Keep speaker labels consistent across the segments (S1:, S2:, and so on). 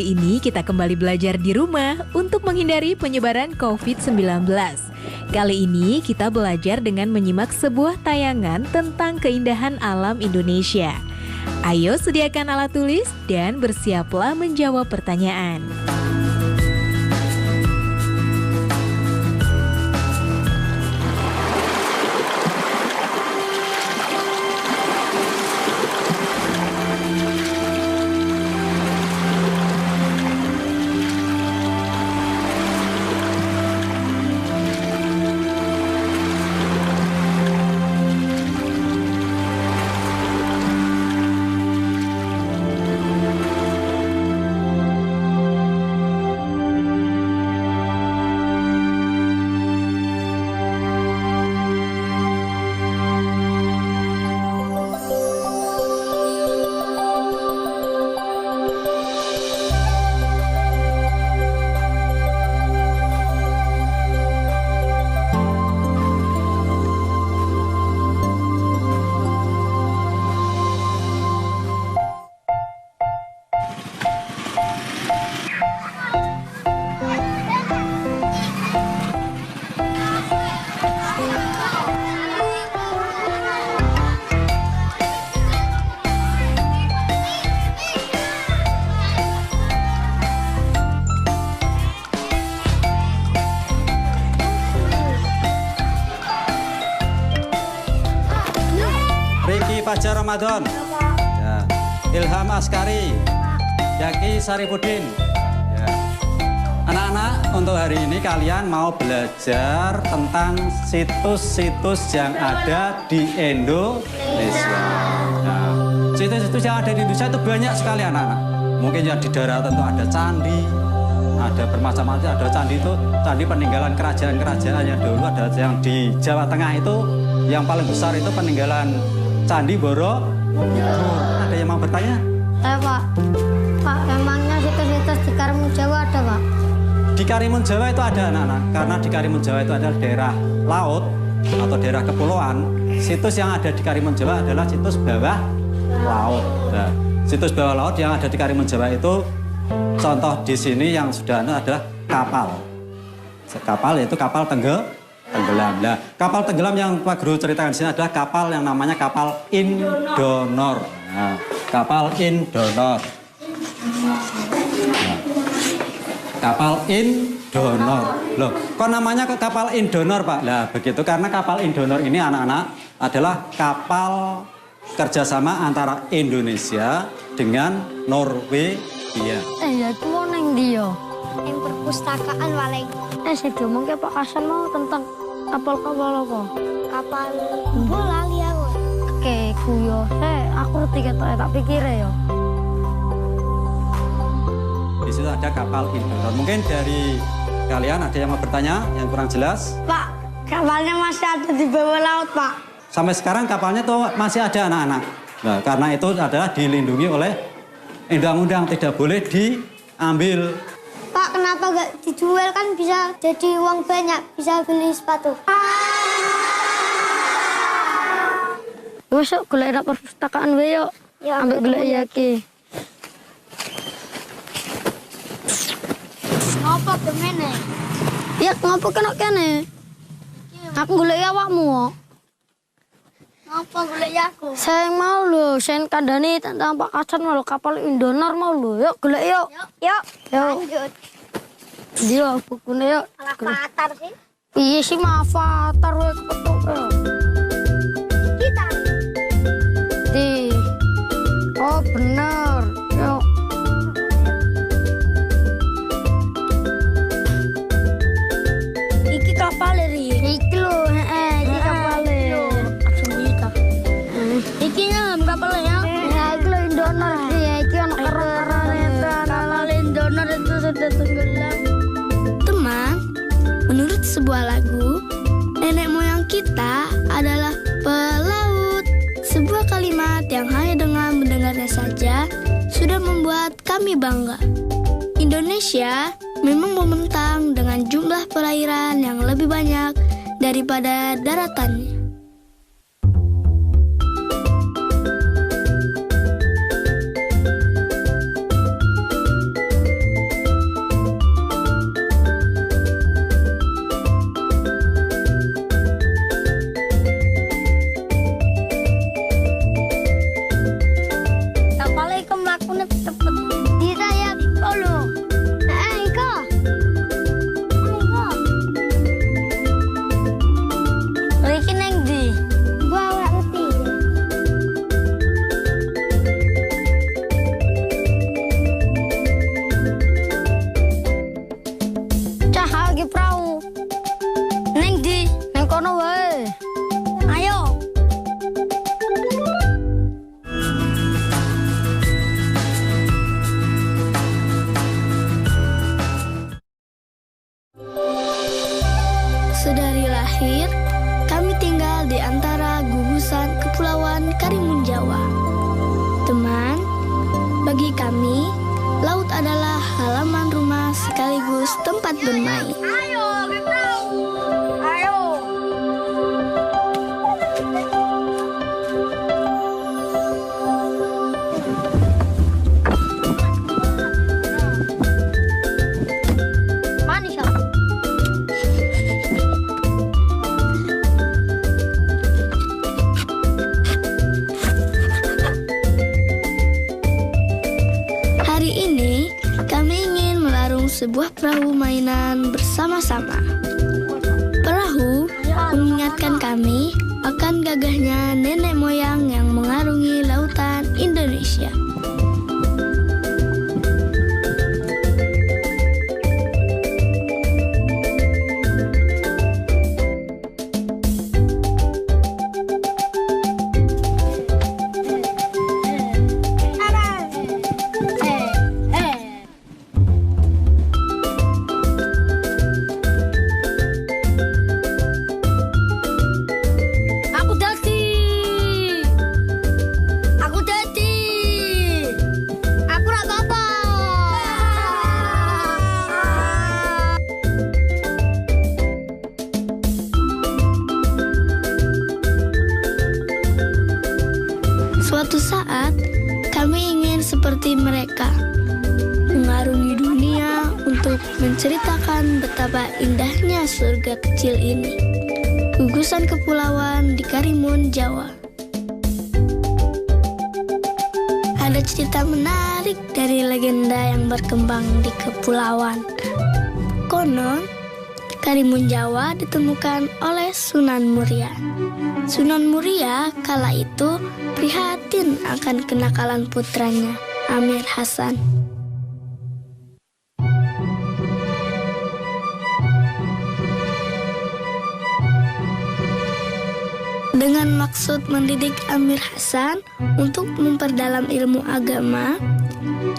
S1: Kali ini kita kembali belajar di rumah untuk menghindari penyebaran COVID-19. Kali ini kita belajar dengan menyimak sebuah tayangan tentang keindahan alam Indonesia. Ayo sediakan alat tulis dan bersiaplah menjawab pertanyaan.
S2: Fajar Ramadan, ya. Ilham Askari, Yaki Sarifudin. Ya. Anak-anak, untuk hari ini kalian mau belajar tentang situs-situs yang ada di Indonesia. Nah, situs-situs yang ada di Indonesia itu banyak sekali anak-anak. Mungkin yang di daerah tentu ada candi, ada bermacam-macam, ada candi itu, candi peninggalan kerajaan-kerajaan yang dulu, ada yang di Jawa Tengah itu, yang paling besar itu peninggalan Candi Borobudur. Ada yang mau bertanya?
S3: Pak. Pak, emangnya situs-situs di Karimun Jawa ada, Pak?
S2: Di Karimun Jawa itu ada, anak-anak. Karena di Karimun Jawa itu adalah daerah laut atau daerah kepulauan. Situs yang ada di Karimun Jawa adalah situs bawah laut. Nah, situs bawah laut yang ada di Karimun Jawa itu, contoh di sini yang sudah ada adalah kapal. Kapal yaitu kapal tenggelam. Nah, kapal tenggelam yang Pak Guru ceritakan di sini adalah kapal yang namanya kapal Indonor. Nah, kapal Indonor. Nah, kapal Indonor. Loh, kok namanya kapal Indonor, Pak? Nah, begitu karena kapal Indonor ini anak-anak adalah kapal kerjasama antara Indonesia dengan Norwegia.
S3: Ya itu mau neng dia.
S4: Yang perpustakaan paling.
S3: Saya ngomong ke Pak Hasan mau tentang kapal-kapal apa?
S4: Kapal bola liang.
S3: Oke, kuyo. Aku ngerti kata tak pikir ya.
S2: Di situ ada kapal Indonor. Mungkin dari kalian ada yang mau bertanya yang kurang jelas?
S4: Pak, kapalnya masih ada di bawah laut, Pak.
S2: Sampai sekarang kapalnya tuh masih ada anak-anak. Nah, karena itu adalah dilindungi oleh undang-undang, tidak boleh diambil.
S4: Pak, kenapa nggak dijual, kan bisa jadi uang banyak, bisa beli sepatu.
S3: Besok golek rak perpustakaan we yuk.
S4: Ya,
S3: ambek golek Yaki.
S4: Ngopo kemene?
S3: Ya ngopo kena kene? Aku golek awakmu.
S4: Ngopo golek aku?
S3: Saya mau lho, saya kandani tentang Pak Hasan mau kapal Indonor mau lho. Yuk golek yuk.
S4: Yuk,
S3: Yuk.
S4: lanjut.
S3: Dia bukune yuk.
S4: Avatar sih.
S3: Iya sih mah avatar we ketuk.
S4: Kita.
S3: Di. Oh bener. Yuk.
S4: Iki kapal ri.
S3: Iki lho, iki kapale. Asumita.
S4: Iki nyam kapal ya.
S3: Ya iki lho Indonor iki, iki ono keren-keren.
S4: Kapal Indonor itu sudah tenggelam.
S5: Teman, menurut sebuah lagu, nenek moyang kita adalah pelaut. Sebuah kalimat yang hanya dengan mendengarnya saja sudah membuat kami bangga. Indonesia memang membentang dengan jumlah perairan yang lebih banyak daripada daratannya.
S3: iki perahu. Ning di, nang kono wae. Ayo.
S5: Sedari lahir, kami tinggal di antara gugusan Kepulauan Karimun Jawa. Teman, bagi kami, laut adalah halaman rumah sekaligus tempat bermain.
S3: Ayo, ayo. Manis ya?
S5: Hari ini, kami ingin melarung sebuah perahu mainan bersama-sama. Perahu mengingatkan kami akan gagahnya nenek moyang yang mengarungi lautan Indonesia.
S3: Aku dadi. Aku ora apa-apa.
S5: Suatu saat, kami ingin seperti mereka, mengarungi dunia untuk menceritakan betapa indahnya surga kecil ini. Gugusan kepulauan di Karimun Jawa. Ada cerita menarik dari legenda yang berkembang di kepulauan. Konon, Karimun Jawa ditemukan oleh Sunan Muria. Sunan Muria kala itu prihatin akan kenakalan putranya, Amir Hasan. Dengan maksud mendidik Amir Hasan untuk memperdalam ilmu agama,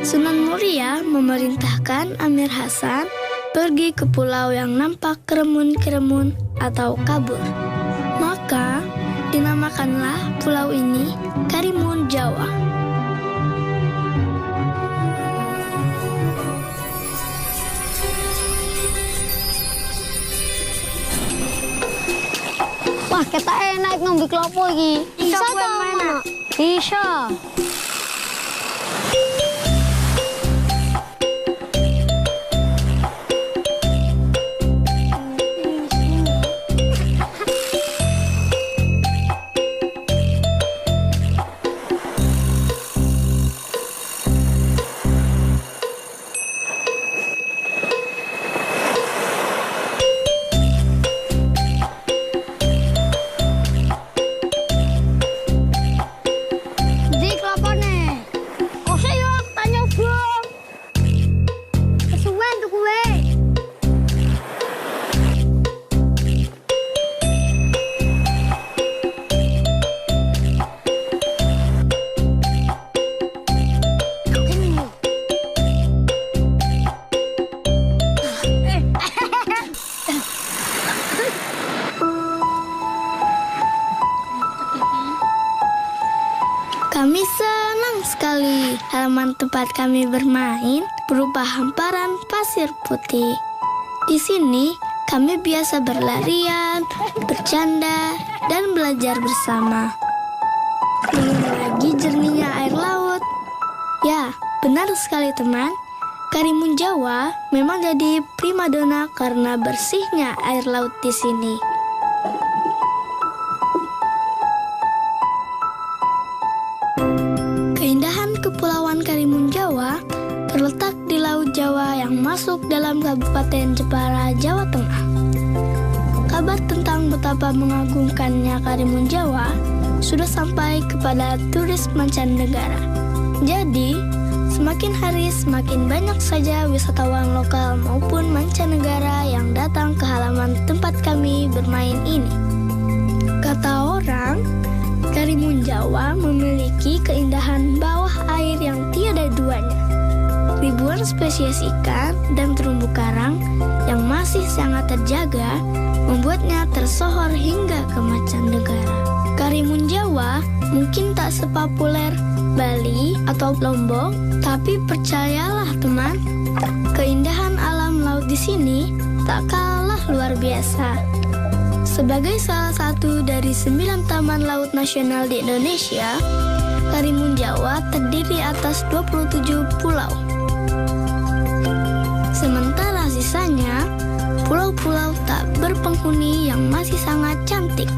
S5: Sunan Muria memerintahkan Amir Hasan pergi ke pulau yang nampak keremun-keremun atau kabur. Maka dinamakanlah pulau ini Karimun Jawa.
S3: Wah, kita enak ngombe klopo iki. Bisa ta, Mak? Bisa. Di klopone. Kok yo tanya bong.
S4: Kesuwen tuh kue.
S5: Kami senang sekali halaman tempat kami bermain berupa hamparan pasir putih. Di sini kami biasa berlarian, bercanda, dan belajar bersama. Belum lagi jernihnya air laut. Ya, benar sekali teman. Karimun Jawa memang jadi primadona karena bersihnya air laut di sini. Keindahan Kepulauan Karimun Jawa terletak di Laut Jawa yang masuk dalam Kabupaten Jepara, Jawa Tengah. Kabar tentang betapa mengagumkannya Karimun Jawa sudah sampai kepada turis mancanegara. Jadi, semakin hari semakin banyak saja wisatawan lokal maupun mancanegara yang datang bermain ini. Kata orang, Karimun Jawa memiliki keindahan bawah air yang tiada duanya. Ribuan spesies ikan dan terumbu karang yang masih sangat terjaga membuatnya tersohor hingga ke mancanegara. Karimun Jawa mungkin tak sepopuler Bali atau Lombok, tapi percayalah teman, keindahan alam laut di sini tak kalah luar biasa. Sebagai salah satu dari 9 taman laut nasional di Indonesia, Karimun Jawa terdiri atas 27 pulau. Sementara sisanya, pulau-pulau tak berpenghuni yang masih sangat cantik.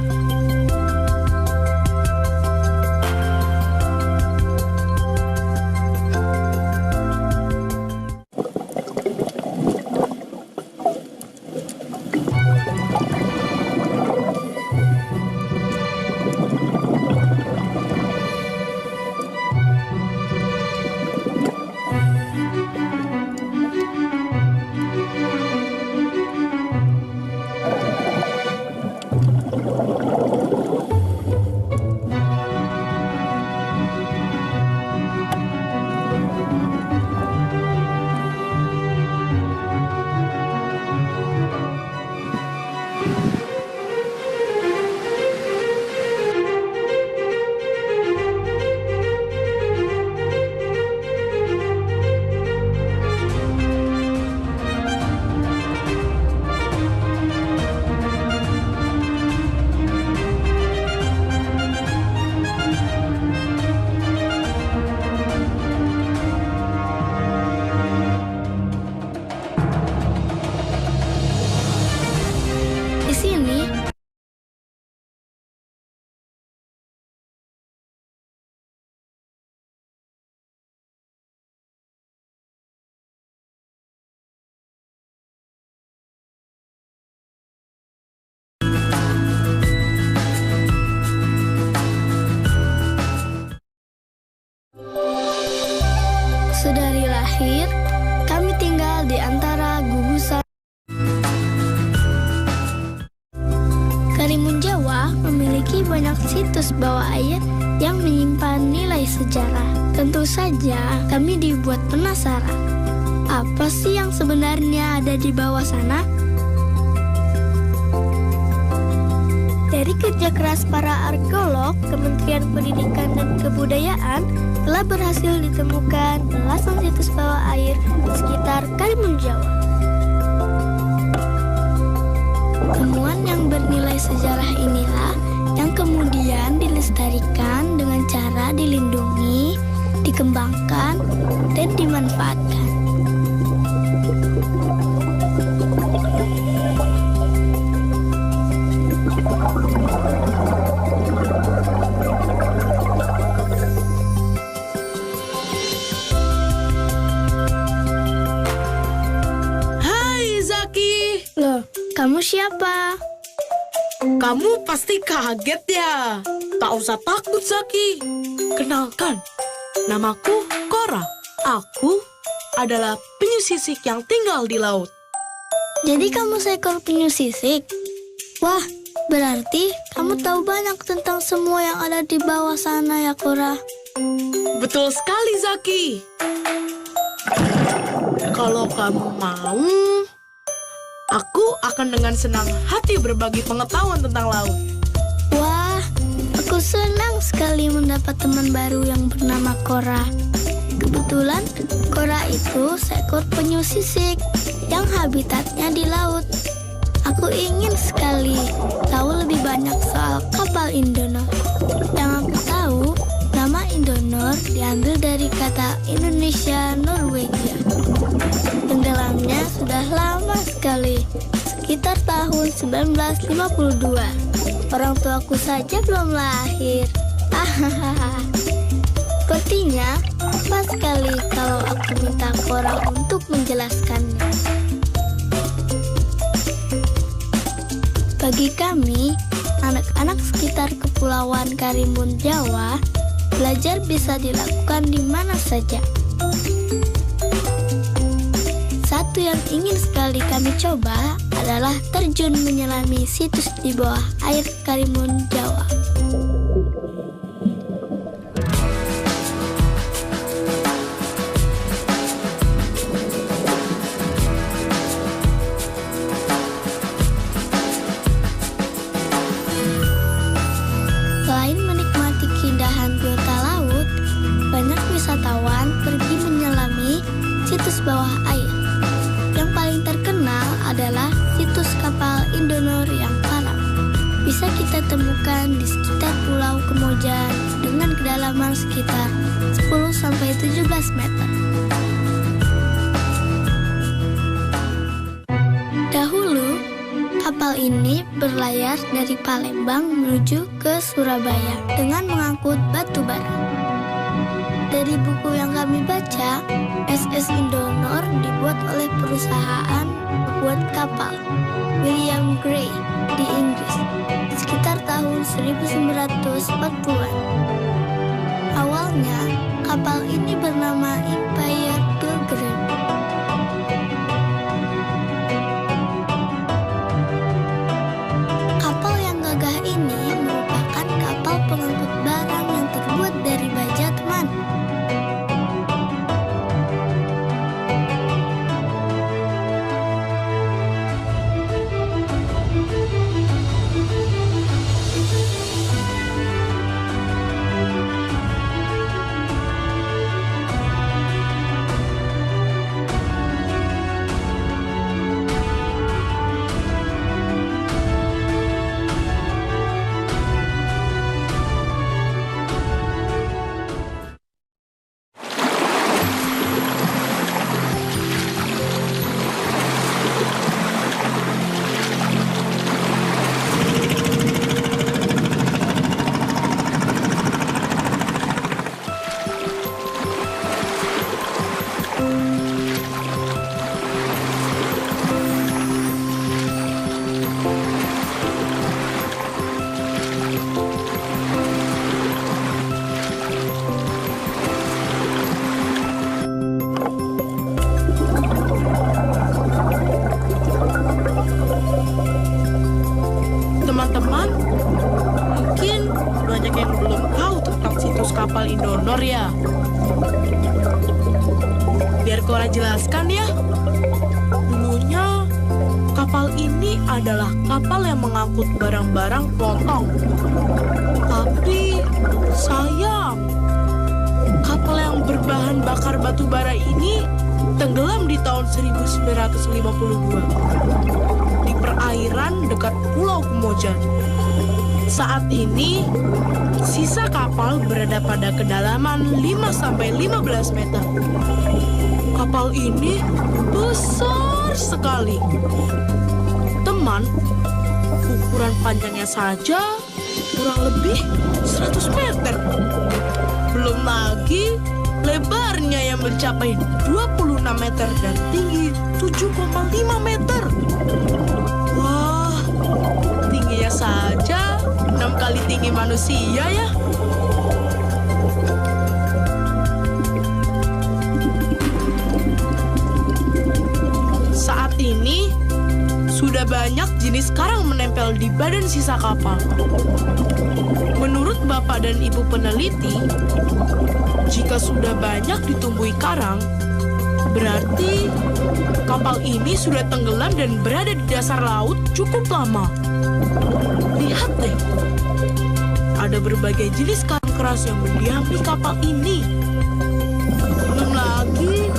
S5: Sedari lahir, kami tinggal di antara gugusan. Karimun Jawa memiliki banyak situs bawah air yang menyimpan nilai sejarah. Tentu saja kami dibuat penasaran. Apa sih yang sebenarnya ada di bawah sana? Dari kerja keras para arkeolog, Kementerian Pendidikan dan Kebudayaan telah berhasil ditemukan belasan situs bawah air di sekitar Karimun Jawa. Temuan yang bernilai sejarah inilah yang kemudian dilestarikan dengan cara dilindungi, dikembangkan, dan dimanfaatkan. Kamu siapa?
S6: Kamu pasti kaget ya. Tak usah takut, Zaki. Kenalkan, namaku Cora. Aku adalah penyu sisik yang tinggal di laut.
S5: Jadi kamu seekor penyu sisik? Wah, berarti kamu tahu banyak tentang semua yang ada di bawah sana ya, Cora?
S6: Betul sekali, Zaki. Kalau kamu mau, aku akan dengan senang hati berbagi pengetahuan tentang laut.
S5: Wah, aku senang sekali mendapat teman baru yang bernama Cora. Kebetulan, Cora itu seekor penyu sisik yang habitatnya di laut. Aku ingin sekali tahu lebih banyak soal kapal Indonor. Yang aku tahu, nama Indonor diambil dari kata Indonesia Norwegia. Tenggelamnya sudah lama sekali, sekitar tahun 1952. Orang tuaku saja belum lahir. Sepertinya pas sekali kalau aku minta Cora untuk menjelaskannya. Bagi kami, anak-anak sekitar Kepulauan Karimun Jawa, belajar bisa dilakukan di mana saja. Satu yang ingin sekali kami coba adalah terjun menyelami situs di bawah air Karimun Jawa. Selain menikmati keindahan biota laut, banyak wisatawan pergi menyelami situs bawah air. Yang paling terkenal adalah situs kapal Indonor yang karam. Bisa kita temukan di sekitar Pulau Kemojan dengan kedalaman sekitar 10-17 meter. Dahulu, kapal ini berlayar dari Palembang menuju ke Surabaya dengan mengangkut batu bara. Dari buku yang kami baca, SS Indonor dibuat oleh perusahaan pembuat kapal William Gray di Inggris sekitar tahun 1940-an. Awalnya, kapal ini bernama Empire Pilgrim. Kapal yang gagah ini merupakan kapal pengangkut barang yang terbuat dari baja, teman.
S6: Teman-teman, mungkin banyak yang belum tahu tentang situs kapal Indonor ya. Biar Cora jelaskan ya. Dulunya, kapal ini adalah kapal yang mengangkut barang-barang potong. Tapi, sayang, kapal yang berbahan bakar batu bara ini tenggelam di tahun 1952 di perairan dekat Pulau Kemojan. Saat ini, sisa kapal berada pada kedalaman 5-15 meter. Kapal ini besar sekali. Teman, ukuran panjangnya saja kurang lebih 100 meter. Belum lagi lebarnya yang mencapai 26 meter dan tinggi 7,5 meter. Wah, tingginya saja 6 kali tinggi manusia ya. Saat ini, sudah banyak jenis karang menempel di badan sisa kapal. Menurut Bapak dan Ibu peneliti, jika sudah banyak ditumbuhi karang, berarti kapal ini sudah tenggelam dan berada di dasar laut cukup lama. Lihat deh, ada berbagai jenis karang keras yang mendiami kapal ini. Belum lagi,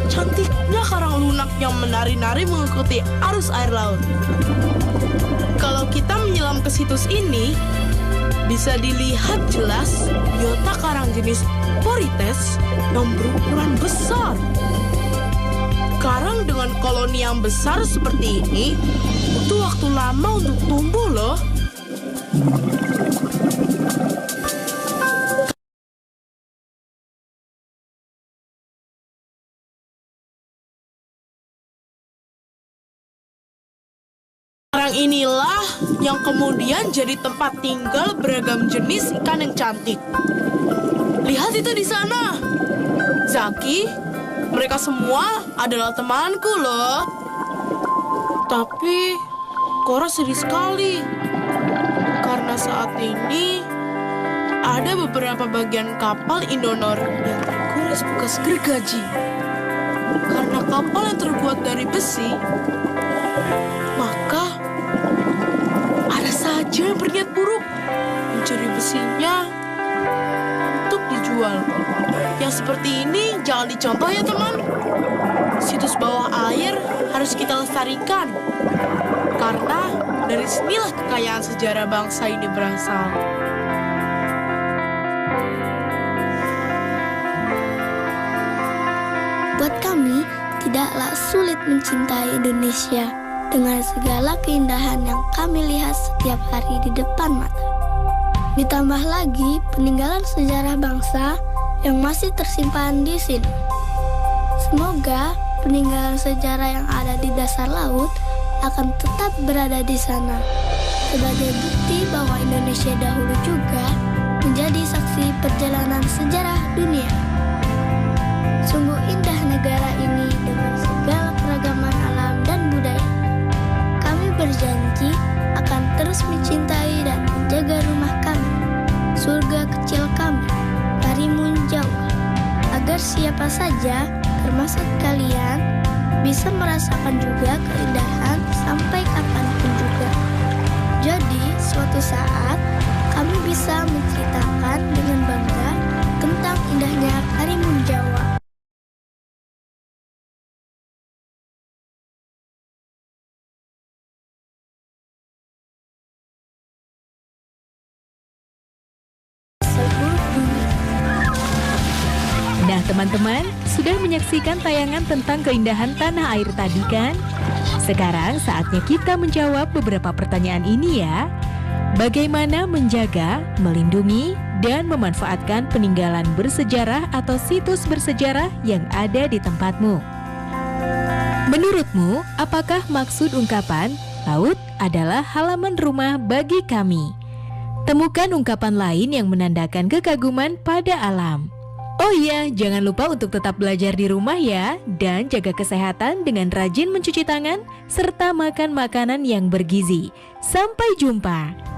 S6: cantiknya karang lunak yang menari-nari mengikuti arus air laut. Kalau kita menyelam ke situs ini, bisa dilihat jelas biota karang jenis Porites yang berukuran besar. Karang dengan koloni yang besar seperti ini butuh waktu lama untuk tumbuh loh. Karang inilah yang kemudian jadi tempat tinggal beragam jenis ikan yang cantik. Lihat itu di sana. Zaki, Mereka semua adalah temanku loh. Tapi Cora sedih sekali karena saat ini ada beberapa bagian kapal Indonor yang terkuras bekas gergaji. Karena kapal yang terbuat dari besi, maka ada saja yang berniat buruk mencuri besinya untuk dijual. Yang seperti ini jangan dicontoh ya teman. Situs bawah air harus kita lestarikan, karena dari sinilah kekayaan sejarah bangsa ini berasal.
S5: Buat kami, tidaklah sulit mencintai Indonesia dengan segala keindahan yang kami lihat setiap hari di depan mata. Ditambah lagi peninggalan sejarah bangsa yang masih tersimpan di sini. Semoga peninggalan sejarah yang ada di dasar laut akan tetap berada di sana sebagai bukti bahwa Indonesia dahulu juga menjadi saksi perjalanan sejarah dunia. Sungguh indah negara ini dengan segala keragaman alam dan budaya. Kami berjanji akan terus mencintai dan menjaga rumah kami, surga kecil kami, Karimun Jawa, agar siapa saja, termasuk kalian, bisa merasakan juga keindahan sampai kapanpun juga. Jadi, suatu saat kami bisa menceritakan dengan bangga tentang indahnya Karimun Jawa.
S1: Nah teman-teman, sudah menyaksikan tayangan tentang keindahan tanah air tadi kan? Sekarang saatnya kita menjawab beberapa pertanyaan ini ya. Bagaimana menjaga, melindungi, dan memanfaatkan peninggalan bersejarah atau situs bersejarah yang ada di tempatmu? Menurutmu, apakah maksud ungkapan laut adalah halaman rumah bagi kami? Temukan ungkapan lain yang menandakan kekaguman pada alam. Oh iya, jangan lupa untuk tetap belajar di rumah ya, dan jaga kesehatan dengan rajin mencuci tangan serta makan makanan yang bergizi. Sampai jumpa.